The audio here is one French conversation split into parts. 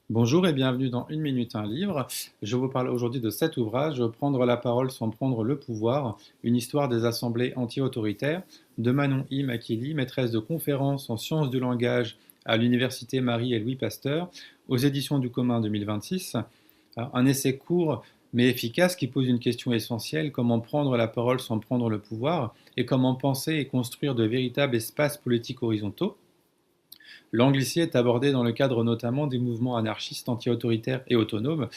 Bonjour et bienvenue dans Une minute un livre. Je vous parle aujourd'hui de cet ouvrage, Prendre la parole sans prendre le pouvoir, une histoire des assemblées anti-autoritaires, de Manon I. Makili, maîtresse de conférences en sciences du langage à l'université Marie et Louis Pasteur, aux éditions du commun 2026. Un essai court mais efficace qui pose une question essentielle, comment prendre la parole sans prendre le pouvoir, et comment penser et construire de véritables espaces politiques horizontaux. L'anglicisme est abordé dans le cadre notamment des mouvements anarchistes, anti-autoritaires et autonomes,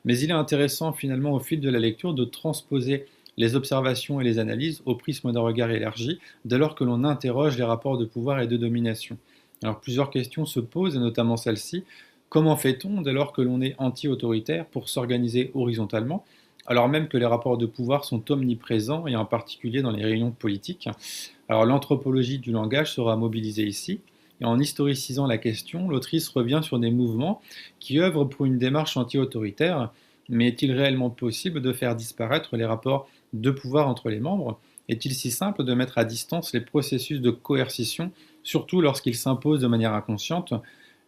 mais il est intéressant finalement au fil de la lecture de transposer les observations et les analyses au prisme d'un regard élargi, dès lors que l'on interroge les rapports de pouvoir et de domination. Alors plusieurs questions se posent, et notamment celle-ci. Comment fait-on dès lors que l'on est anti-autoritaire pour s'organiser horizontalement, alors même que les rapports de pouvoir sont omniprésents, et en particulier dans les réunions politiques? Alors l'anthropologie du langage sera mobilisée ici. Et en historicisant la question, l'autrice revient sur des mouvements qui œuvrent pour une démarche anti-autoritaire, mais est-il réellement possible de faire disparaître les rapports de pouvoir entre les membres? Est-il si simple de mettre à distance les processus de coercition, surtout lorsqu'ils s'imposent de manière inconsciente?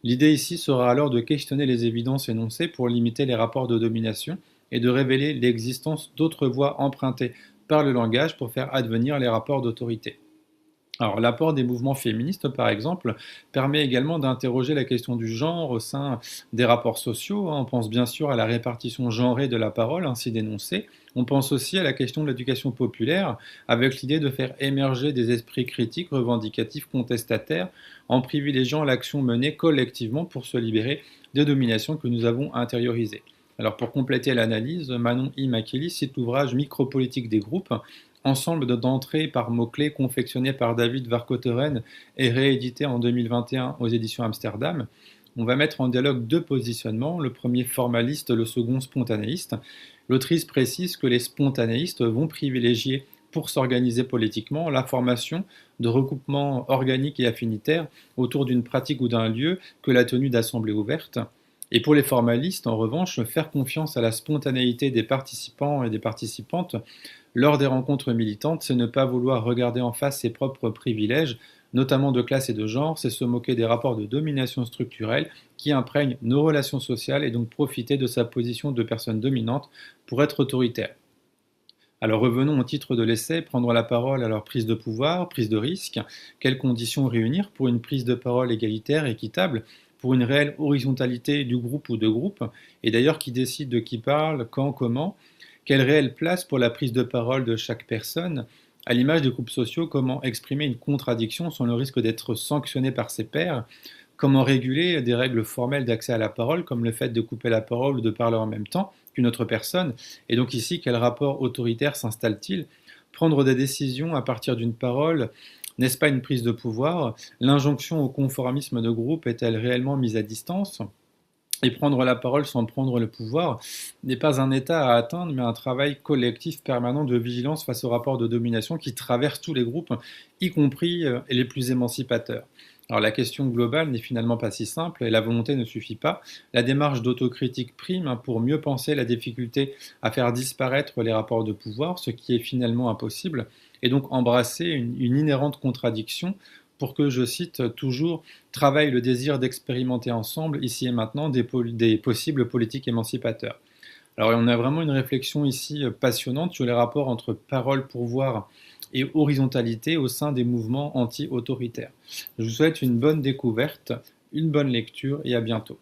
L'idée ici sera alors de questionner les évidences énoncées pour limiter les rapports de domination et de révéler l'existence d'autres voies empruntées par le langage pour faire advenir les rapports d'autorité. Alors, l'apport des mouvements féministes, par exemple, permet également d'interroger la question du genre au sein des rapports sociaux. On pense bien sûr à la répartition genrée de la parole, ainsi dénoncée. On pense aussi à la question de l'éducation populaire, avec l'idée de faire émerger des esprits critiques, revendicatifs, contestataires, en privilégiant l'action menée collectivement pour se libérer des dominations que nous avons intériorisées. Alors, pour compléter l'analyse, Manon I. Makili cite l'ouvrage Micropolitique des groupes, ensemble d'entrées par mots-clés confectionné par David Vercotteren et réédité en 2021 aux éditions Amsterdam. On va mettre en dialogue deux positionnements, le premier formaliste, le second spontanéiste. L'autrice précise que les spontanéistes vont privilégier pour s'organiser politiquement la formation de regroupements organiques et affinitaires autour d'une pratique ou d'un lieu que la tenue d'assemblées ouvertes. Et pour les formalistes, en revanche, faire confiance à la spontanéité des participants et des participantes lors des rencontres militantes, c'est ne pas vouloir regarder en face ses propres privilèges, notamment de classe et de genre, c'est se moquer des rapports de domination structurelle qui imprègnent nos relations sociales et donc profiter de sa position de personne dominante pour être autoritaire. Alors revenons au titre de l'essai, prendre la parole, alors prise de pouvoir, prise de risque, quelles conditions réunir pour une prise de parole égalitaire, équitable, pour une réelle horizontalité du groupe ou de groupes, et d'ailleurs qui décide de qui parle, quand, comment, quelle réelle place pour la prise de parole de chaque personne, à l'image des groupes sociaux, comment exprimer une contradiction sans le risque d'être sanctionné par ses pairs, comment réguler des règles formelles d'accès à la parole, comme le fait de couper la parole ou de parler en même temps qu'une autre personne, et donc ici, quel rapport autoritaire s'installe-t-il? Prendre des décisions à partir d'une parole, n'est-ce pas une prise de pouvoir? L'injonction au conformisme de groupe est-elle réellement mise à distance? Et prendre la parole sans prendre le pouvoir n'est pas un état à atteindre, mais un travail collectif permanent de vigilance face aux rapports de domination qui traversent tous les groupes, y compris les plus émancipateurs. Alors la question globale n'est finalement pas si simple et la volonté ne suffit pas. La démarche d'autocritique prime pour mieux penser la difficulté à faire disparaître les rapports de pouvoir, ce qui est finalement impossible, et donc embrasser une inhérente contradiction pour que, je cite toujours, travaille le désir d'expérimenter ensemble, ici et maintenant, des possibles politiques émancipateurs. Alors on a vraiment une réflexion ici passionnante sur les rapports entre parole, pouvoir et horizontalité au sein des mouvements anti-autoritaires. Je vous souhaite une bonne découverte, une bonne lecture et à bientôt.